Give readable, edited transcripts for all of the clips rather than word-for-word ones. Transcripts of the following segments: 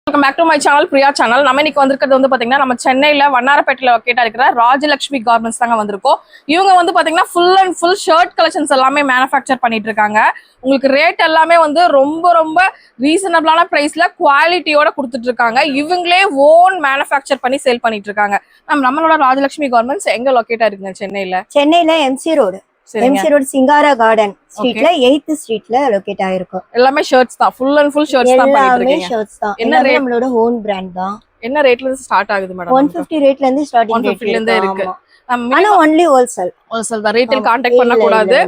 Welcome back to my channel, Priya channel. நம்ம இன்னைக்கு வந்திருக்கிறது வந்து பாத்தீங்கன்னா நம்ம சென்னையில வண்ணாரப்பேட்டையில லொகேட் இருக்கிற ராஜலட்சுமி கார்மெண்ட்ஸ் தாங்க வந்திருக்கோம். இவங்க வந்து பாத்தீங்கன்னா full and full shirt collections எல்லாமே மேனுஃபேக்சர் பண்ணிட்டு இருக்காங்க. உங்களுக்கு ரேட் எல்லாமே வந்து ரொம்ப ரீசனபிளான பிரைஸ்ல குவாலிட்டியோட கொடுத்துட்டு இருக்காங்க. இவங்களே ஓன் மேனுஃபேக்சர் பண்ணி சேல் பண்ணிட்டு இருக்காங்க. நம்மளோட ராஜலட்சுமி கார்மெண்ட்ஸ் எங்க லொகேட் இருக்குங்க சென்னையில எம்சி ரோடு சிங்காரா கார்டன் ஸ்ட்ரீட்ல 8th ஸ்ட்ரீட்ல லொகேட் ஆயிருக்கும். எல்லாமே ஷர்ட்ஸ் தான், ஃபுல் அண்ட் ஃபுல் ஷர்ட்ஸ் தான் பண்ணிட்டு இருக்கீங்க. ஷர்ட்ஸ் தான். என்ன ரேட்? நம்மளோட ஓன் பிராண்ட் தான். என்ன ரேட்ல இருந்து ஸ்டார்ட் ஆகுது மேடம்? 150 ரேட்ல இருந்து ஸ்டார்டிங் 150 ல இருந்து இருக்கு. ஆனா only wholesale தான். ரீட்டைல் கான்டாக்ட் பண்ண கூடாது.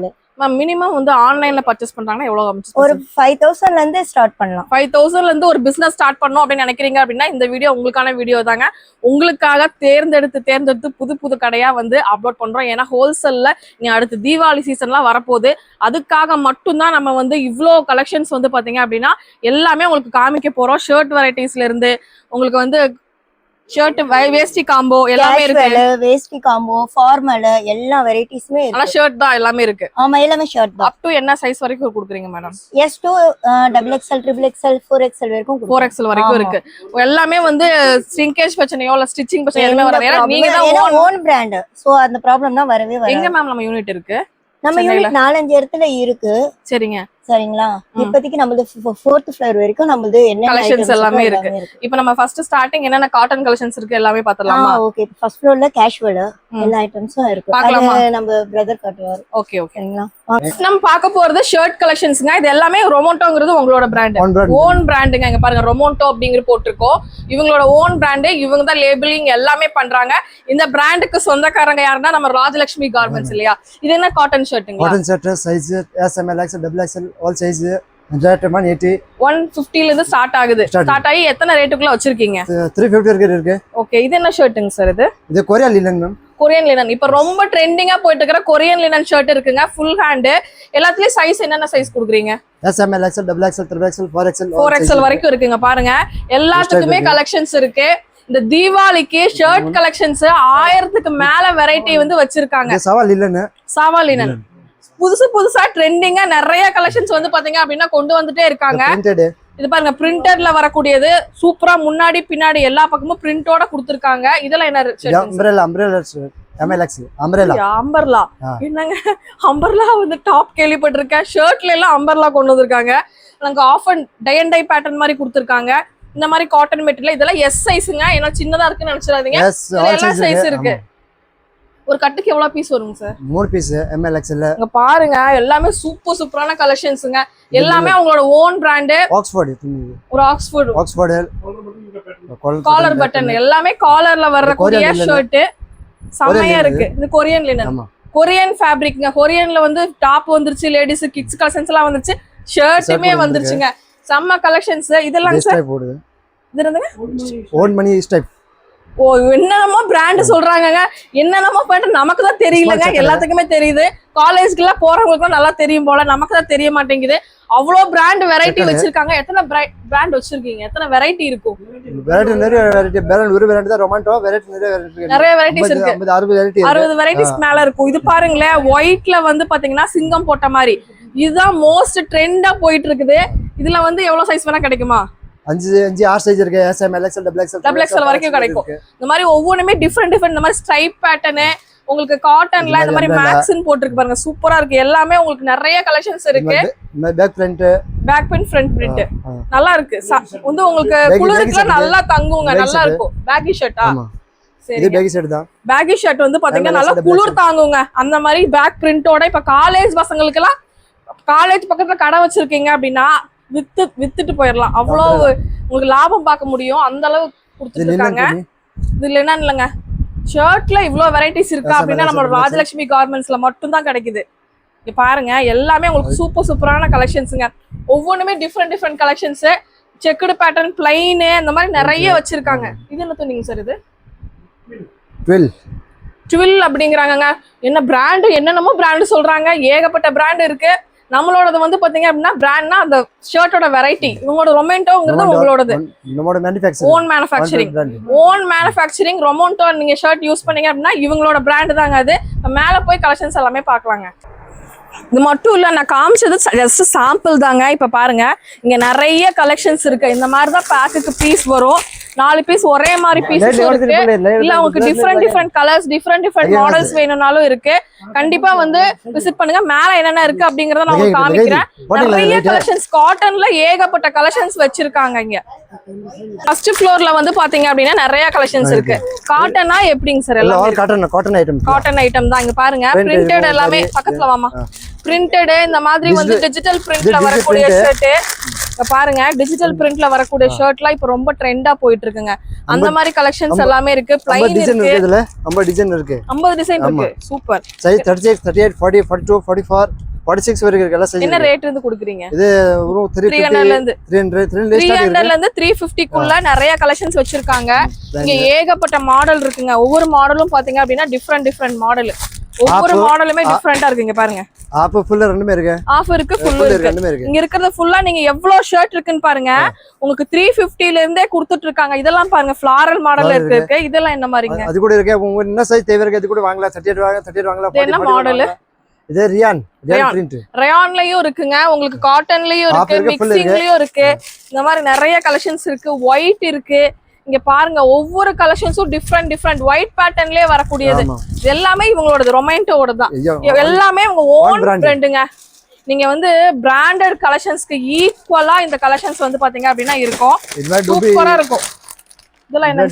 மினிமம் வந்து ஆன்லைன்ல பர்ச்சேஸ் பண்றாங்கன்னா எவ்வளவு அமைச்சு? ஒரு 5000 ல இருந்து ஸ்டார்ட் பண்ணலாம். 5000 ல இருந்து ஒரு பிசினஸ் ஸ்டார்ட் பண்ணனும் அப்படி நினைக்கிறீங்க அப்படின்னா இந்த வீடியோ உங்களுக்கான வீடியோ தாங்க. உங்களுக்காக தேர்ந்தெடுத்து புது கடையா வந்து அப்லோட் பண்றோம். ஏன்னா ஹோல்சேல்ல நீ அடுத்து தீபாவளி சீசன்லாம் வரப்போகுது. அதுக்காக மட்டும்தான் நம்ம வந்து இவ்வளோ கலெக்ஷன்ஸ் வந்து பாத்தீங்க அப்படின்னா எல்லாமே உங்களுக்கு காமிக்க போறோம். ஷர்ட் வெரைட்டிஸ்ல இருந்து உங்களுக்கு வந்து ஷர்ட் வேஷ்டி காம்போ எல்லாமே இருக்கு. வேஷ்டி காம்போ ஃபார்மல் எல்லா வெரைட்டிஸ்மே இருக்கு. ஆனா ஷர்ட் தான் எல்லாமே இருக்கு. ஆமா, எல்லாமே ஷர்ட் தான். அப் டு என்ன சைஸ் வரைக்கும் கொடுக்குறீங்க madam? S to XXL, XXL, 4XL வரைக்கும் 4XL வரைக்கும் இருக்கு. எல்லாமே வந்து ஸ்ட்ரிங்கேஜ் பிரச்சனையோ இல்ல ஸ்டிச்சிங் பிரச்சனை எதுமே வராது. ஏன்னா நீங்க தான் ஓன் பிராண்ட். சோ அந்த ப்ராப்ளம் தான் வரவே வராது. எங்க மேம் நம்ம யூனிட் இருக்கு? நம்ம யூனிட் 4-5 இடத்துல இருக்கு. சரிங்களா? இப்போதைக்கு நமது 4th ஃப்ளோர் வரைக்கும் நமது என்ன கலெக்ஷன்ஸ் எல்லாமே இருக்கு. இப்போ நம்ம ஃபர்ஸ்ட் ஸ்டார்டிங் என்னென்ன காட்டன் கலெக்ஷன்ஸ் இருக்கு எல்லாமே பார்த்தலாமா? ஓகே, ஃபர்ஸ்ட் ஃப்ளோர்ல கேஷுவல் எல்லா ஐட்டம்ஸும் இருக்கு. அது நம்ம பிரதர் காட்டுவார். ஓகேங்களா? நம்ம பார்க்க போறது ஷர்ட் கலெக்ஷன்ஸ்ங்க. இது எல்லாமே ரொமோண்டோங்கிறது உங்களோட பிராண்ட், ஓன் பிராண்டுங்க. இங்க பாருங்க, ரொமோண்டோ அப்படிங்கிற போட்டிருக்கோம். இவங்களோட ஓன் பிராண்டு. இவங்க தான் லேபிளிங் எல்லாமே பண்றாங்க. இந்த பிராண்டுக்கு சொந்தக்காரங்க யாருன்னா நம்ம ராஜலட்சுமி கார்மெண்ட்ஸ் இல்லையா? இது என்ன காட்டன் ஷர்ட்டுங்க? Cotton shirt size S, M, L, XL, XXL all size. Rate 150 ல இருந்து ஸ்டார்ட் ஆகுது. ஸ்டார்ட் ஆகி எத்தனை ரேட்டுக்குள்ள வச்சிருக்கீங்க? 350 இருக்கு. ஓகே, இது என்ன ஷர்ட்டுங்க சார்? இது Korean linen ma'am. Korean linen இப்ப ரொம்ப ட்ரெண்டிங்கா போயிட்டு இருக்கிற கொரியன் லினன் ஷர்ட் இருக்குங்க. Full hand. எல்லாத்துலயும் சைஸ் என்னென்ன சைஸ் கொடுக்குறீங்க? S, M, L, XL, XXL, 3XL, 4XL 4XL வரைக்கும் இருக்குங்க. பாருங்க, எல்லாத்துக்குமே கலெக்ஷன்ஸ் இருக்கு. இந்த தீபாவளிக்கு ஷர்ட் கலெக்ஷன்ஸ் 1000க்கு மேல வெரைட்டி வந்து வச்சிருக்காங்க. சாவா லினன் புதுசா ட்ரெண்டிங்கா நிறைய கலெக்ஷன்ஸ் வந்து பாத்தீங்க அப்படின்னா கொண்டு வந்துட்டே இருக்காங்க. இது பாருங்க, பிரிண்டர்ல வரக்கூடியது சூப்பரா முன்னாடி பின்னாடி எல்லா பக்கமும் பிரிண்டோட கொடுத்திருக்காங்க. இதெல்லாம் என்ன? அம்பர்லா. என்னங்க அம்பர்லா வந்து டாப் கேள்விப்பட்டிருக்கேன். ஷர்ட்ல எல்லாம் அம்பர்லா கொண்டு வந்திருக்காங்க. எனக்கு ஆஃப் and tie and dye pattern மாதிரி கொடுத்திருக்காங்க. இந்த மாதிரி காட்டன் மெட்டீரியல். இதெல்லாம் எஸ் சைஸுங்க. ஏன்னா சின்னதா இருக்குன்னு நினைச்சிடாதீங்க. எல்லா சைஸ் இருக்கு. ஒரு கட்டுக்கு எவ்வளவு பீஸ் வருங்க sir? 3 piece M, L, XL. இங்க பாருங்க, எல்லாமே சூப்பரான கலெக்ஷன்ஸ்ங்க. எல்லாமே அவங்களோட own brand. Oxford collar button எல்லாமே காலர்ல வரக்கூடிய ஷர்ட் செமையா இருக்கு. இது கொரியன் லினன், கொரியன் ஃபேப்ரிக்ங்க. கொரியன்ல வந்து டாப் வந்துருச்சு, லேடிஸ் கிட்ஸ் கலெக்ஷன்ஸ் எல்லாம் வந்துருச்சு, ஷர்ட்டுமே வந்துருச்சுங்க. செம்ம கலெக்ஷன்ஸ். இதெல்லாம் சார் இது என்னதுங்க? Own money ஸ்டைப். ஓ, என்னென்னமோ பிராண்ட் சொல்றாங்க. என்னென்னமோ பிராண்ட் நமக்கு தான் தெரியலங்க. எல்லாத்துக்குமே தெரியுது. காலேஜ்க்கு எல்லாம் போறவங்களுக்கு நல்லா தெரியும் போல, நமக்கு தான் தெரிய மாட்டேங்குது. அவ்வளோ பிராண்ட் வெரைட்டி வச்சிருக்காங்க. எத்தனை பிராண்ட் வச்சிருக்கீங்க? எத்தனை வெரைட்டி இருக்கும்? வெரைட்டி நிறைய வெரைட்டி. பிராண்ட் ஒரு வெரைட்டி தான் ரொமாண்டோ. வெரைட்டி நிறைய வெரைட்டிஸ் இருக்கு. 60 வெரைட்டிஸ் மேல இருக்கும். இது பாருங்களேன், ஒயிட்ல வந்து பாத்தீங்கன்னா சிங்கம் போட்ட மாதிரி. இதுதான் மோஸ்ட் ட்ரெண்டா போயிட்டு இருக்குது. இதுல வந்து எவ்வளவு சைஸ் வேணா கிடைக்குமா? 5, 6 சைஸ் இருக்கு. S, M, L, XL, XXL வரைக்கும் கிடைக்கும். இந்த மாதிரி ஒவ்வொன்றுமே டிஃபரெண்ட் இந்த மாதிரி ஸ்ட்ரைப் பேட்டர்னு உங்களுக்கு காட்டன்ல இந்த மாதிரி மேக்ஸ்ன்னு போட்டுருக்கு பாருங்க. சூப்பரா இருக்கு. எல்லாமே உங்களுக்கு நிறைய கலெக்ஷன்ஸ் இருக்கு. பேக் பிரிண்ட் ஃப்ரண்ட் பிரிண்ட் நல்லா இருக்கு. வந்து உங்களுக்கு குளிருக்கு நல்லா தங்குங்க. நல்லா இருக்கும். பேக்கி ஷர்ட்டா? இது பேக்கி ஷர்ட் தான். பேக்கி ஷர்ட் வந்து பாத்தீங்கன்னா நல்லா குளிர் தாங்குங்க. அந்த மாதிரி பேக் பிரிண்டோட இப்ப காலேஜ் பசங்களுக்கு எல்லாம் காலேஜ் பக்கத்துல கடை வச்சிருக்கீங்க அப்படின்னா வித்துட்டு போயிடலாம். அவ்வளோ உங்களுக்கு லாபம் பார்க்க முடியும். அந்த அளவு கொடுத்துருக்காங்க. இதுல என்ன இல்லைங்க, ஷர்ட்ல இவ்வளவு வெரைட்டிஸ் இருக்கா அப்படின்னா நம்ம ராஜலட்சுமி கார்மெண்ட்ஸ்ல மட்டும் தான் கிடைக்குது. இங்க பாருங்க, எல்லாமே உங்களுக்கு சூப்பரான கலெக்ஷன்ஸுங்க. ஒவ்வொன்றுமே different collections. Checked pattern, plain, இந்த மாதிரி நிறைய வச்சிருக்காங்க. இது என்ன சொன்னீங்க சார்? இது 12 அப்படிங்கிறாங்க. என்ன பிராண்டு? என்னென்னமோ பிராண்டு சொல்றாங்க. ஏகப்பட்ட பிராண்ட் இருக்கு. நம்மளோடது வந்து பாத்தீங்க அப்படின்னா பிராண்ட்னா அந்த ஷர்ட்டோட வெரைட்டி. இவங்களோட ரொமோண்டோங்கிறது உங்களோடது ஓன் மேனுஃபேக்சரிங் ரொமோண்டோ. நீங்க ஷர்ட் யூஸ் பண்ணீங்க அப்படின்னா இவங்களோட பிராண்ட் தாங்க அது. மேல போய் கலெக்ஷன்ஸ் எல்லாமே பார்க்கலாங்க. இது மட்டும் இல்ல, நான் காமிச்சது ஜஸ்ட் சாம்பிள் தாங்க. இப்ப பாருங்க இங்க நிறைய கலெக்ஷன்ஸ் இருக்கு. இந்த மாதிரி தான் பேக்குக்கு பீஸ் வரும். 4 பீஸ் ஒரே மாதிரி பீசஸ் இருக்கு. இல்ல உங்களுக்கு டிஃப்ரெண்ட் கலர்ஸ் டிஃப்ரெண்ட் மாடல்ஸ் வேணும்னாலும் இருக்கு. கண்டிப்பா வந்து விசிட் பண்ணுங்க. மேல என்னென்ன இருக்கு அப்படிங்கறத நான் உங்களுக்கு காமிக்கிறேன். நிறைய கலெக்ஷன்ஸ் காட்டன்ல ஏகப்பட்ட கலெக்ஷன்ஸ் வச்சிருக்காங்க இங்க. ஃபர்ஸ்ட் ஃப்ளோர்ல வந்து பாத்தீங்க அப்படின்னா நிறைய கலெக்ஷன்ஸ் இருக்கு. காட்டனா எப்படிங்க சார்? எல்லாம் காட்டன் ஐட்டம் தான். இங்க பாருங்க பிரிண்டட் எல்லாமே. பக்கத்துல வாமா. பிரிண்டட் இந்த மாதிரி வந்து டிஜிட்டல் பிரிண்ட்ல வரக்கூடிய ஷர்ட். இப்ப பாருங்க டிஜிட்டல் பிரிண்ட்ல வரக்கூடிய ஷர்ட்லாம் இப்ப ரொம்ப ட்ரெண்டா போயிட்டு இருக்குங்க. அந்த மாதிரி கலெக்ஷன்ஸ் எல்லாமே இருக்கு. ப்ளைன் இருக்கு. இதுல 50 டிசைன் இருக்கு. 50 டிசைன் இருக்கு. சூப்பர். சைஸ் 36, 38, 40, 42, 44, 46 வரைக்கும் இருக்கு. எல்லாம் சைஸ். என்ன ரேட் இருந்து கொடுக்குறீங்க? இது 300 ல இருந்து 300 ல இருந்து 350 குள்ள நிறைய கலெக்ஷன்ஸ் வச்சிருக்காங்க. இங்க ஏகப்பட்ட மாடல் இருக்குங்க. ஒவ்வொரு மாடலும் பாத்தீங்க அப்படின்னா டிஃப்ரெண்ட் மாடல். ஒவ்வொரு மாடலுமே டிஃபரெண்டா இருக்குங்க. பாருங்க ஆஃப் ஃபுல் ரெண்டுமே இருக்கு. ஆஃப் இருக்கு, ஃபுல் இருக்கு. இங்க இருக்கிறது ஃபுல்லா நீங்க எவ்வளவு ஷர்ட் இருக்குன்னு பாருங்க. உங்களுக்கு 350 ல இருந்தே கொடுத்துட்டு இருக்காங்க. இதெல்லாம் பாருங்க ஃப்ளாரல் மாடல்ல இருக்கு. இதெல்லாம் என்ன மாதிரிங்க? அது கூட இருக்கு. உங்க என்ன சைஸ் தேவை இருக்கு அது கூட வாங்கலாம். 38 வாங்க, 38 வாங்கலாம். என்ன மாடல்? இது ரியான் பிரிண்ட். ரயான்லயும் இருக்குங்க. உங்களுக்கு காட்டன்லயும் இருக்கு, மிக்சிங்லயும் இருக்கு. இந்த மாதிரி நிறைய கலெக்ஷன்ஸ் இருக்கு. ஒயிட் இருக்கு. இங்க பாருங்க ஒவ்வொரு கலெக்ஷன்ஸும் டிஃப்ரெண்ட் ஒயிட் பேட்டர்ன்லயே வரக்கூடியது. எல்லாமே இவங்களோட ரொமான்டோட தான். எல்லாமே உங்க ஓன் பிராண்டுங்க. நீங்க வந்து பிராண்டட் கலெக்ஷன்ஸ்க்கு ஈக்குவலா இந்த கலெக்ஷன்ஸ் வந்து பாத்தீங்க அப்படின்னா இருக்கும். சூப்பரா இருக்கும். இதெல்லாம் என்ன?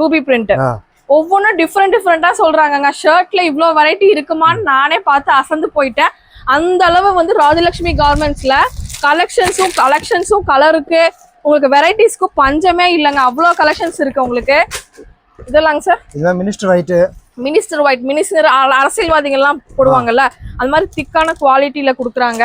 Dooby print. ஒவ்வொன்றும் டிஃப்ரெண்டா சொல்றாங்க. ஷர்ட்ல இவ்வளவு வெரைட்டி இருக்குமான்னு நானே பார்த்து அசந்து போயிட்டேன். அந்த அளவு வந்து ராஜலட்சுமி கார்மெண்ட்ஸ்ல கலெக்ஷன்ஸும் கலருக்கு உங்களுக்கு வெரைட்டிஸ்க்கு பஞ்சமே இல்லைங்க. அவ்வளோ கலெக்ஷன்ஸ் இருக்கு உங்களுக்கு. இதெல்லாங்க சார்? இதெல்லாம் மினிஸ்டர் ஒயிட் அரசியல்வாதிகள்லாம் போடுவாங்கல்ல, அது மாதிரி திக்கான குவாலிட்டியில கொடுக்குறாங்க.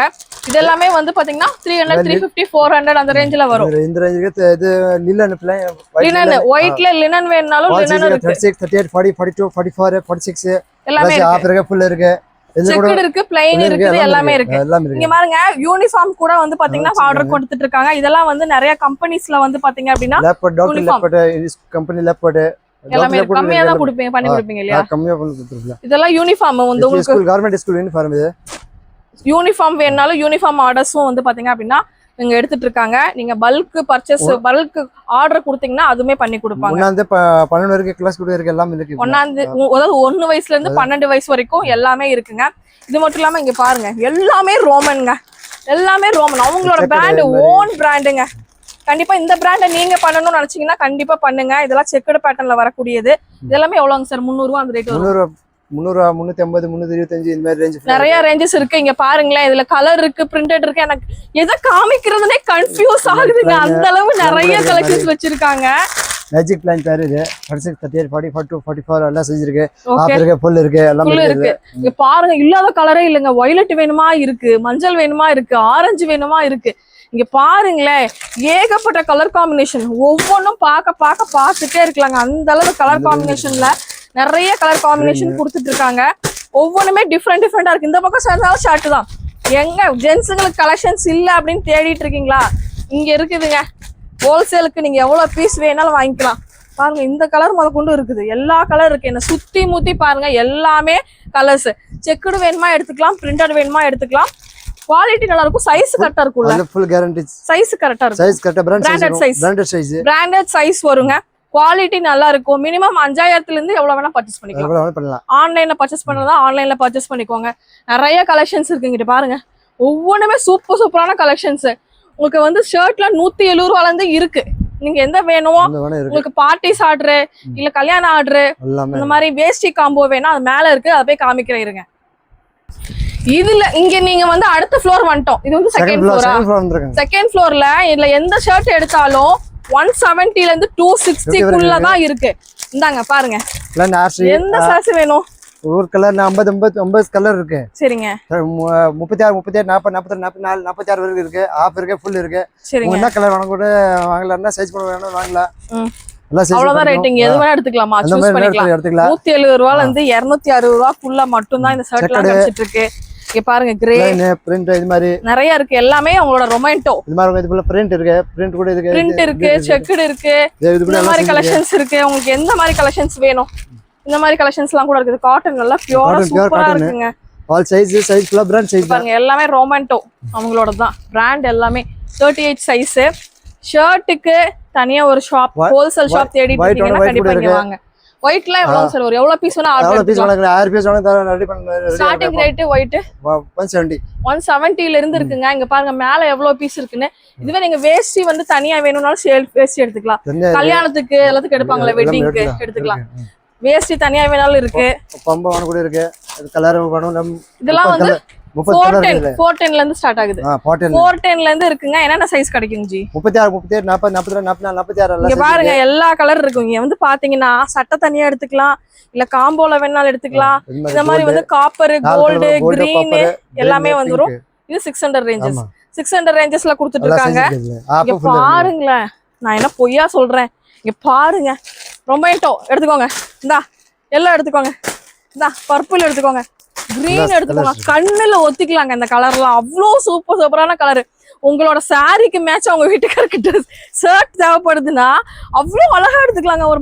இதெல்லாமே வந்து பாத்தீங்கன்னா 300, 350, 400 அந்த ரேஞ்சில வரும். இந்த ரேஞ்சுக்கு இது லினன் ஒயிட்ல லினன் வேணும்னாலும் லினன் இருக்கு. 36, 38, 40, 42, 44, 46 எல்லாமே இருக்கு. ஃபுல் இருக்கு. செக்குடு இருக்கு, பிளைன் இருக்கு, எல்லாமே இருக்கு. இங்க பாருங்க யூனிஃபார்ம் கூட வந்து பாத்தீங்கன்னா ஆர்டர் கொடுத்துட்டு இருக்காங்க. இதெல்லாம் வந்து நிறைய கம்பெனிஸ்ல வந்து பாத்தீங்க அப்படின்னா கம்பெனி லேப்டாப் எல்லாமே கம்மியா தான் கொடுப்பீங்க, பண்ணி கொடுப்பீங்க இல்லையா? கம்மியா பண்ணி கொடுத்துருக்கீங்க. இதெல்லாம் யூனிஃபார்ம் வந்து உங்களுக்கு ஸ்கூல் கவர்மெண்ட் ஸ்கூல் யூனிஃபார்ம். இது யூனிஃபார்ம் வேணாலும் யூனிஃபார்ம் ஆர்டர்ஸும் வந்து பாத்தீங்க அப்படின்னா இங்க எடுத்துட்டு இருக்காங்க. நீங்க பல்க் ஆர்டர் கொடுத்தீங்கன்னா அதுமே பண்ணி கொடுப்பாங்க. 12 வரைக்கும் கிளாஸ் கூட இருக்கு. எல்லாமே இருக்கு. அதாவது 1 வயசுல இருந்து 12 வயசு வரைக்கும் எல்லாமே இருக்குங்க. இது மட்டும் இல்லாம இங்க பாருங்க எல்லாமே ரோமன்ங்க. எல்லாமே ரோமன். அவங்களோட பிராண்ட் ஓன் பிராண்டுங்க. கண்டிப்பா இந்த பிராண்டை நீங்க பண்ணணும்னு நினைச்சீங்கன்னா கண்டிப்பா பண்ணுங்க. இதெல்லாம் செக்குடு பேட்டர்ன்ல வரக்கூடியது. இதெல்லாமே எவ்வளவுங்க சார்? 300 ரூபா அந்த ரேட் வரும். 300, 350, 325 இந்த மாதிரி ரேஞ்ச். நிறைய ரேஞ்சஸ் இருக்கு. இங்க பாருங்களேன். இதுல கலர் இருக்கு, பிரிண்டட் இருக்கு. எனக்கு எதை காமிக்கிறதுனே கன்ஃபியூஸ் ஆகுதுங்க. அந்த அளவு நிறைய கலெக்ஷன்ஸ் வச்சிருக்காங்க. மேஜிக் பிளான் பேர் இது. 36, 38, 40, 42, 44 எல்லாம் சைஸ் இருக்கு. ஆஃப் இருக்கு, ஃபுல் இருக்கு, எல்லாம் இருக்கு. இங்க பாருங்க இல்லாத கலரே இல்லங்க. வயலட் வேணுமா இருக்கு, மஞ்சள் வேணுமா இருக்கு, ஆரஞ்சு வேணுமா இருக்கு. இங்க பாருங்களேன் ஏகப்பட்ட கலர் காம்பினேஷன். ஒவ்வொன்றும் பார்த்துட்டே இருக்கலாங்க. அந்த அளவு கலர் காம்பினேஷன்ல நிறைய கலர் காம்பினேஷன் கொடுத்துட்டு இருக்காங்க. ஒவ்வொன்றுமே டிஃப்ரெண்டா இருக்கு. இந்த பக்கம் சேர்ந்தாலும் ஷர்ட் தான். எங்க ஜென்ஸுங்களுக்கு கலெக்ஷன்ஸ் இல்ல அப்படின்னு தேடிட்டு இருக்கீங்களா? இங்க இருக்குதுங்க. ஹோல்சேலுக்கு நீங்க எவ்வளவு பீஸ் வேணாலும் வாங்கிக்கலாம். பாருங்க இந்த கலர் முதற்கொண்டு இருக்குது. எல்லா கலர் இருக்கு. என்ன சுத்தி முத்தி பாருங்க எல்லாமே கலர்ஸ். செக்குடு வேணுமா எடுத்துக்கலாம், பிரிண்டட் வேணுமா எடுத்துக்கலாம். குவாலிட்டி நல்லா இருக்கும். சைஸ் கரெக்டா இருக்கும்ல? Full guarantee. சைஸ் கரெக்டா இருக்கும். சைஸ் கரெக்டா பிராண்டட் சைஸ் வருங்க. குவாலிட்டி நல்லா இருக்கும். மினிமம் 5000 இருந்து எவ்வளவு வேணா பர்ச்சேஸ் பண்ணிக்கலாம். ஆன்லைன்ல பர்ச்சேஸ் பண்றதா ஆன்லைன்ல பர்ச்சேஸ் பண்ணிக்கோங்க. நிறைய கலெக்ஷன்ஸ் இருக்கு. இங்கிட்ட பாருங்க ஒவ்வொன்றுமே சூப்பரான கலெக்ஷன்ஸ். உங்களுக்கு வந்து ஷர்ட்ல 170 ரூபால இருந்து இருக்கு. நீங்க எந்த வேணுமோ உங்களுக்கு பார்ட்டிஸ் ஆர்டர் இல்ல கல்யாண ஆர்டர் இந்த மாதிரி வேஷ்டி காம்போ வேணா அது மேல இருக்கு. அதை போய் காமிக்கிறேன் இருங்க. இதுல இங்க நீங்க வந்து அடுத்த ஃப்ளோர் வந்துட்டோம். இது வந்து செகண்ட் ஃப்ளோரா? செகண்ட் ஃப்ளோர்ல இதுல எந்த ஷர்ட் எடுத்தாலும் 170 ல இருந்து 260 குள்ள தான் இருக்கு. இந்தாங்க பாருங்க. எந்த சைஸ் வேணும்? ஒரு கலர் 50 கலர் இருக்கு. சரிங்க. 36, 38, 40, 42, 44, 46 வரைக்கும் இருக்கு. ஆஃப் இருக்கு, ஃபுல் இருக்கு. சரிங்க. என்ன கலர் வேணும் கூட வாங்கலாம்னா சைஸ் பண்ண வேணும் வாங்கலாம். அவ்வளவுதான் ரேட்டிங். எது வேணா எடுத்துக்கலாமா? சூஸ் பண்ணிக்கலாம். 170 ரூபால இருந்து 260 ரூபாக்குள்ள மட்டும் தான் இந்த ஷர்ட் எல்லாம் கிடைச்சிட்டு இருக்கு. இங்க பாருங்க கிரே பிரிண்ட் இது மாதிரி நிறைய இருக்கு. எல்லாமே அவங்களோட ரொமான்டோ இது மாதிரி இதுல பிரிண்ட் இருக்கு. பிரிண்ட் இருக்கு, செக்குடு இருக்கு. இந்த மாதிரி கலெக்ஷன்ஸ் இருக்கு. உங்களுக்கு எந்த மாதிரி கலெக்ஷன்ஸ் வேணும்? இந்த மாதிரி கலெக்ஷன்ஸ்லாம் கூட இருக்குது. காட்டன் நல்லா பியூரா சூப்பரா இருக்குங்க. ஆல் சைஸ் ஃபுல்லா பிராண்ட் சைஸ் பாருங்க எல்லாமே ரொமாண்டோ அவங்களோட தான் பிராண்ட் எல்லாமே 38 சைஸ் ஷர்ட்டுக்கு தனியா ஒரு ஷாப் ஹோல்சேல் ஷாப் தேடிட்டு இருக்கீங்கன்னா கண்டிப்பா இங்க வாங்க ஒயிட்ல எவ்வளவு சார் ஒரு எவ்வளவு பீஸ் வேணா ஆர்டர் பீஸ் வாங்க 1000 பீஸ் வாங்க ரெடி பண்ண ஸ்டார்டிங் ரேட் ஒயிட் 170 ல இருந்து இருக்குங்க இங்க பாருங்க மேல எவ்வளவு பீஸ் இருக்குன்னு இதுவே நீங்க வேஷ்டி வந்து தனியா வேணும்னாலும் வேஷ்டி எடுத்துக்கலாம் கல்யாணத்துக்கு எல்லாத்துக்கும் எடுப்பாங்கல வெட்டிங்க்கு எடுத்துக்கலாம் வேஷ்டி தனியா வேணாலும் இருக்கு பம்ப வாங்க கூட இருக்கு கலர் வேணும் இதெல்லாம் வந்து 410 ல இருந்து ஸ்டார்ட் ஆகுது 410 ல இருந்து இருக்குங்க என்னென்ன சைஸ் கிடைக்கும் ஜி 36 40 46 இங்க பாருங்க எல்லா கலர் இருக்கும் இங்க வந்து பாத்தீங்கன்னா சட்டை தனியா எடுத்துக்கலாம் இல்ல காம்போல வேணாலும் எடுத்துக்கலாம் இந்த மாதிரி வந்து காப்பர் கோல்டு கிரீன் எல்லாமே வந்துரும் இது 600 ரேஞ்சஸ் 600 ரேஞ்சஸ்ல கொடுத்துட்டு இருக்காங்க இங்க பாருங்களேன் நான் என்ன பொய்யா சொல்றேன் இங்க பாருங்க ரொமாண்டோ எடுத்துக்கோங்க இந்தா எல்லாம் எடுத்துக்கோங்க இந்தா பர்பிள் எடுத்துக்கோங்க கிரீன் எடுத்துக்கோங்க கண்ணுல ஒத்திக்கலாங்க இந்த கலர்லாம் அவ்வளோ சூப்பரான கலர் உங்களோட சாரிக்கு மேட்ச் அவங்க வீட்டுக்காரர்கிட்ட ஷர்ட் தேவைப்படுதுன்னா அவ்வளோ அழகா எடுத்துக்கலாங்க ஒரு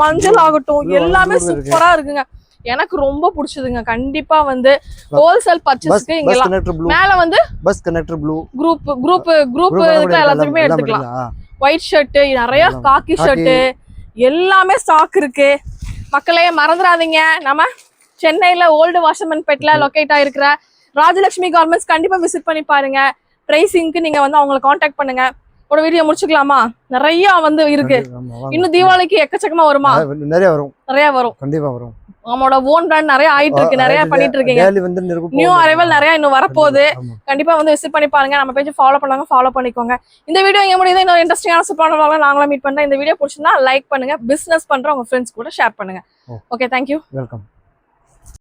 மஞ்சள் ஆகட்டும் எல்லாமே சூப்பரா இருக்குங்க எனக்கு ரொம்ப பிடிச்சதுங்க கண்டிப்பா வந்து ஹோல்சேல் பர்ச்சேஸ்க்கு இங்க மேல வந்து பஸ் கனெக்டர் ப்ளூ குரூப் எல்லாத்துக்குமே எடுத்துக்கலாம் ஒயிட் ஷர்ட் நிறைய காக்கி ஷர்ட் எல்லாமே ஸ்டாக் இருக்கு மக்களே மறந்துடாதீங்க நம்ம சென்னையில ஓல்டு வாஷர்மன்பேட்ல லொகேட் ஆயிருக்கிற ராஜலட்சுமி கார்மெண்ட்ஸ் கண்டிப்பா விசிட் பண்ணி பாருங்க பிரைசிங்க்கு நீங்க வந்து அவங்களை காண்டாக்ட் பண்ணுங்க ஒரு வீடியோ முடிச்சுக்கலாமா நிறைய வந்து இருக்கு இன்னும் தீபாவளிக்கு எக்கச்சக்கமா வருமா நிறைய வரும் கண்டிப்பா வரும் நம்மளோட ஓன் பிராண்ட் நிறைய ஆயிட்டு இருக்கு நிறைய பண்ணிட்டு இருக்கீங்க நியூ அரைவல் நிறைய இன்னும் வரப்போகுது கண்டிப்பா வந்து விசிட் பண்ணி பாருங்க நம்ம பேஜ் ஃபாலோ பண்ணிக்கோங்க இந்த வீடியோ எங்க முடியுது இன்னொரு இன்ட்ரெஸ்டிங்கான சூப்பரான நாங்களும் மீட் பண்றேன் இந்த வீடியோ பிடிச்சிருந்தா லைக் பண்ணுங்க பிசினஸ் பண்ற உங்க ஃப்ரெண்ட்ஸ் கூட ஷேர் பண்ணுங்க ஓகே தேங்க்யூ வெல்கம்